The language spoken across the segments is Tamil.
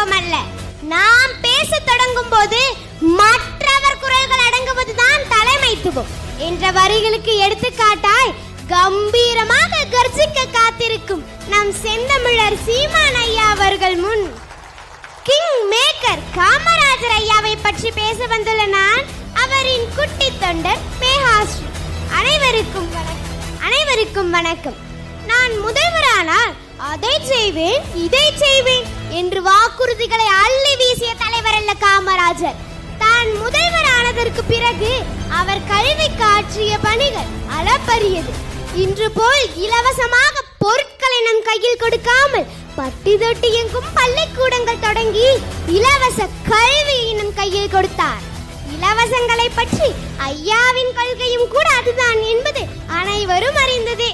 தலைமைத்துவம் அல்ல. நாம் பேச தொடங்கும் போது மற்றவர் குரல்கள் அடங்குவதுதான் தலைமைத்துவம் என்ற வரிகளுக்கு எடுத்துக்காட்டாய் கம்பீரமாக கர்ஜிக்க காத்திருக்கும் நம் செந்தமிழர் சீமான் ஐயா அவர்கள் முன் கிங் மேக்கர் காமராஜர் ஐயாவை பற்றி பேச வந்துள்ள நான் அவரின் குட்டி தொண்டர் மேகாஸ்ரீ. அனைவருக்கும் வணக்கம். நான் முதல்வரானால் அதை செய்வேன் இதை செய்வேன் என்று வாக்குறுதிகளை அள்ளி வீசிய தலைவர் அல்ல காமராஜர். தான் முதல்வரானதற்கு பிறகு அவர் கல்விக்கு ஆற்றிய பணிகள் அளப்பரியது. இன்று போல் இலவசமாக பொருட்களை நம் கையில் கொடுக்காமல் பட்டி தொட்டி எங்கும் பள்ளிக்கூடங்கள் தொடங்கி இலவச கல்வியை நம் கையில் கொடுத்தார். இலவசங்களை பற்றி ஐயாவின் கொள்கையும் கூட அதுதான் என்பது அனைவரும் அறிந்ததே.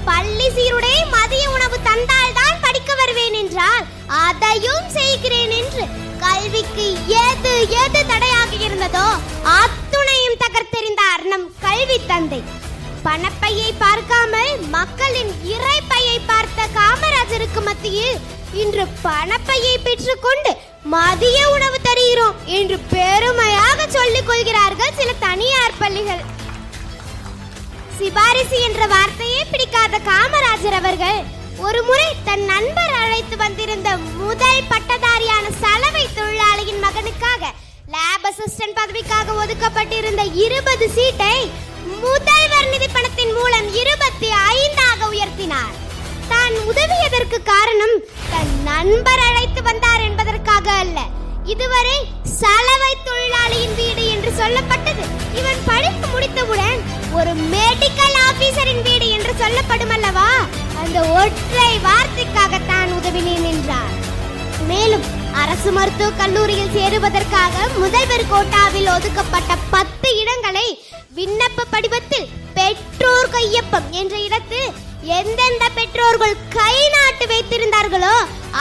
பள்ளி சீருடை மதிய உணவு தந்தால் தான் படிக்க வருவேன் என்றால் அதையும் செய்கிறேன் என்று கல்விக்கு எது எது தடையாக இருந்ததோ அத்துணையும் தகர்த்தெறிந்தார் நம் கல்வி தந்தை. பணப்பையை பார்க்காமல் மக்களின் இறைப்பையை பார்த்த காமராஜருக்கு மத்தியில் இன்று பணப்பையை பெற்றுக்கொண்டு மதிய உணவு தருகிறோம் என்று பெருமையாக சொல்லிக் கொள்கிறார்கள் சில தனியார் பள்ளிகள். சிபாரிசு என்ற வார்த்தையே பிடிக்காத காமராஜர் அவர்கள் ஒரு முறை தன் நண்பர் அழைத்து வந்திருந்த முதல் பட்டதாரியான சலவை தொழிலாளியின் மகனுக்காக லேப் அசிஸ்டன்ட் பதவிக்காக ஒதுக்கப்பட்டிருந்த 20 சீட்டை முதல்வர் நிதி பணத்தின் மூலம் 25ஆக உயர்த்தினார். தான் உதவியதற்கு காரணம் தன் நண்பர் அழைத்து வந்தார் என்பதற்காக அல்ல. இதுவரை சலவை தொழிலாளியின் வீடு என்று சொல்லப்பட்டது இவன் படிப்பு முடித்தவுடன் ஒரு மெடிக்கல் ஆபீசரின் வீடு என்று சொல்லப்படும் அல்லவா, அந்த ஒற்றை வார்த்தைக்காக தான் உதவினேன் என்றார். மேலும் அரசு மருத்துவக் கல்லூரியில் சேருவதற்காக முதல்வர் கோட்டாவில் ஒதுக்கப்பட்ட 10 இடங்களை விண்ணப்ப படிவத்தில் பெற்றோர் கையொப்பம் என்ற இடத்தில் எந்தெந்த பெற்றோர்கள் கை நாட்டு வைத்திருந்தார்களோ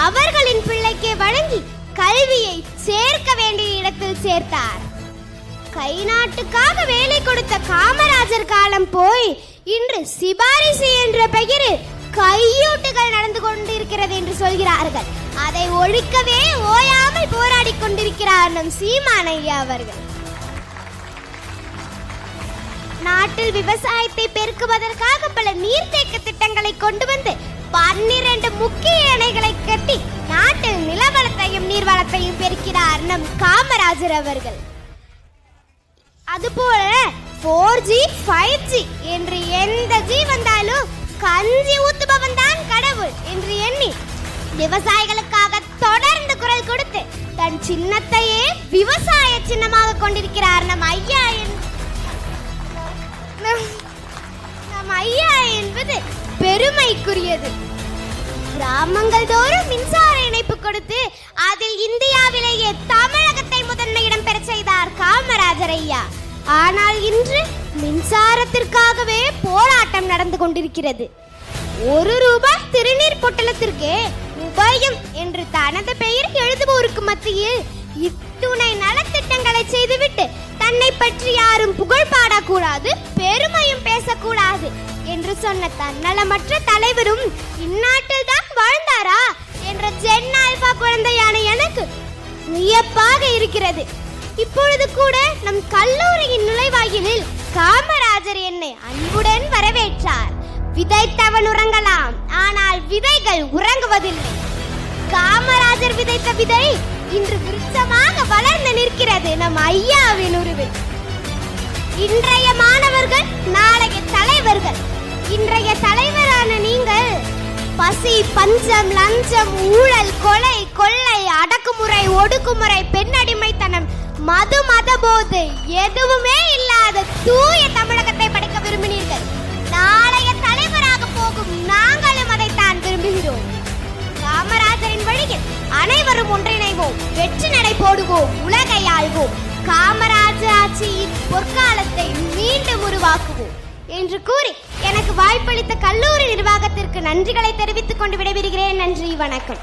அவர்களின் பிள்ளைக்கு வழங்கி கல்வியை சேர்க்க வேண்டிய இடத்தில் சேர்த்தார். கை நாட்டுக்காக வேலை கொடுத்த காமராஜர் காலம் போய் இன்று சிபாரிசு என்ற பெயரில் கையூட்டுகள் நடந்து கொண்டிருக்கிறது என்று சொல்கிறார்கள். அதை ஒழிக்கவே ஓயாமல் போராடி கொண்டிருக்கிறார் நம் சீமான் ஐயா அவர்கள். நாட்டில் விவசாயத்தை பெருக்குவதற்காக பல நீர்த்தேக்க திட்டங்களை கொண்டு வந்து 12 முக்கிய அணைகளை கட்டி நாட்டில் நிலவளத்தையும் நீர்வளத்தையும் பெருக்கிறார் நம் காமராஜர் அவர்கள். அதுபோல 4G 5G என்று எந்த ஜி வந்தாலும் கஞ்சி ஊத்துபவன் தான் கடவுள் என்று எண்ணி விவசாயிகளுக்காக தொடர்ந்து குரல் கொடுத்து தன் சின்னத்தையே விவசாய சின்னமாக கொண்டிருக்கிறார் நம் ஐயா என்பது பெருமைக்குரியது. கிராமங்கள் தோறும் மின்சார இணைப்பு கொடுத்து அதில் இந்தியாவிலேயே தமிழகத்தை முதன்மையிடம் பெற செய்தார் காமராஜர் ஐயா. ஆனால் இன்று மின்சாரத்திற்காகவே போராட்டம் நடந்து கொண்டிருக்கிறது. 1 ரூபாய் திருநீர் பொட்டலத்திற்கு உபயம் என்று தனது பெயர் எழுதுவோருக்கு மத்தியில் இத்துணை நலத்திட்டங்களை செய்துவிட்டு தன்னை பற்றி யாரும் புகழ் பாடக்கூடாது, பெருமையும் பேசக்கூடாது என்று சொன்ன தன்னலமற்ற தலைவரும் இந்நாட்டில் தான் வாழ்ந்தாரா என்ற ஜென் ஆல்பா குழந்தையான எனக்கு வியப்பாக இருக்கிறது. இப்பொழுது கூட நம் கல்லூரியின் நுழைவாயிலில் காமராஜர் என்னை அன்புடன் வரவேற்றார். விதைத்தவன் உறங்கலாம், ஆனால் விதைகள் உறங்குவதில்லை. காமராஜர் விதைத்த விதை இன்று விருட்சமாக வளர்ந்து நிற்கிறது நம் ஐயாவின் உருவில். இன்றைய மாணவர்கள் நாளைய தலைவர்கள். இன்றைய தலைவரான நீங்கள் பசி, பஞ்சம், லஞ்சம், ஊழல், கொலை, கொள்ளை, அடக்குமுறை, ஒடுக்குமுறை, பெண்ணடிமைத்தனம், மது, மதபோது எதுவுமே இல்லாத தூய தமிழகத்தை படைக்க விரும்பினீர்கள். நாளைய தலைவராக போகும் நாங்களும் அதைத்தான் விரும்புகிறோம். காமராஜரின் வழியில் அனைவரும் ஒன்றிணைவோம், வெற்றி நடை போடுவோம், உலகை ஆள்வோம், காமராஜர் ஆட்சியின் பொற்காலத்தை மீண்டும் உருவாக்குவோம் என்று கூறி எனக்கு வாய்ப்பளித்த கல்லூரி நிர்வாகத்திற்கு நன்றிகளை தெரிவித்துக் கொண்டு விடைபெறுகிறேன். நன்றி, வணக்கம்.